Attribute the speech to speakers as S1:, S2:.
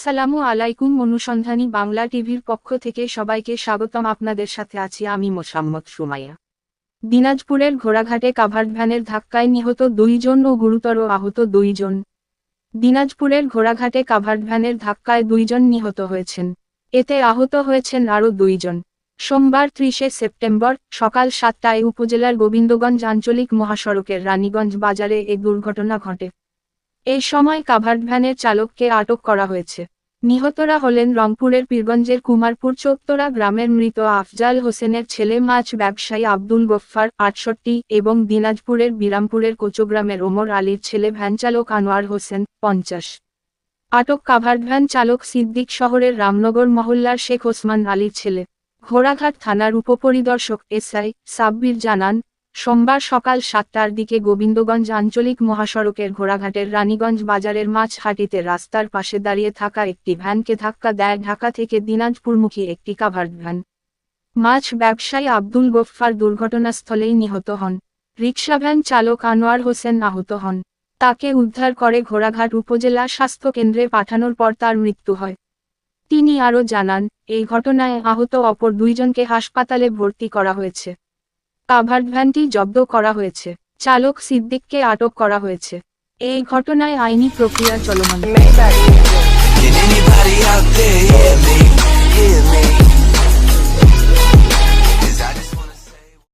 S1: আসসালামু আলাইকুম। অনুসন্ধানী বাংলা টিভির পক্ষ থেকে সবাইকে স্বাগতম। আপনাদের সাথে আছি আমি মোসাম্মদ সুমাইয়া। দিনাজপুরের ঘোড়াঘাটে কাভার্ড ভ্যানের ধাক্কায় নিহত 2 জন ও গুরুতর আহত 2 জন। দিনাজপুরের ঘোড়াঘাটে কাভার্ড ভ্যানের ধাক্কায় 2 জন নিহত হয়েছেন। এতে আহত হয়েছেন আরও 2 জন। সোমবার 30 সেপ্টেম্বর সকাল 7টায় উপজেলার গোবিন্দগঞ্জ আঞ্চলিক মহাসড়কের রানীগঞ্জ বাজারে এ দুর্ঘটনা ঘটে। এই সময় কাভার্ড ভ্যানের চালককে আটক করা হয়েছে। নিহতরা হলেন রংপুরের পীরগঞ্জের কুমারপুর চৌত্তরা গ্রামের মৃত আফজাল হোসেনের ছেলে মাছ ব্যবসায়ী আব্দুল গফফার 68 এবং দিনাজপুরের বিরামপুরের কোচগ্রামের ওমর আলীর ছেলে ভ্যান চালক আনোয়ার হোসেন 50। আটক কাভার্ড ভ্যান চালক সিদ্দিক শহরের রামনগর মহল্লার শেখ ওসমান আলীর ছেলে। ঘোড়াঘাট থানার উপপরিদর্শক এসআই সাব্বির জানান, সোমবার সকাল 7টার দিকে গোবিন্দগঞ্জ আঞ্চলিক মহাসড়কের ঘোড়াঘাটের রানীগঞ্জ বাজারের মাছহাটিতে রাস্তার পাশে দাঁড়িয়ে থাকা একটি ভ্যানকে ধাক্কা দেয় ঢাকা থেকে দিনাজপুরমুখী একটি কাভার্ড ভ্যান। মাছ ব্যবসায়ী আব্দুল গফফার দুর্ঘটনাস্থলেই নিহত হন। রিকশাভ্যান চালক আনোয়ার হোসেন আহত হন। তাকে উদ্ধার করে ঘোড়াঘাট উপজেলা স্বাস্থ্য কেন্দ্রে পাঠানোর পর তার মৃত্যু হয়। তিনি আরও জানান, এই ঘটনায় আহত অপর 2 জনকে হাসপাতালে ভর্তি করা হয়েছে। কাভার্ড ভ্যানটি জব্দ করা হয়েছে। চালক সিদ্দিককে আটক করা হয়েছে। এই ঘটনায় আইনি প্রক্রিয়া চলমান।
S2: Can anybody out there hear me? Hear me?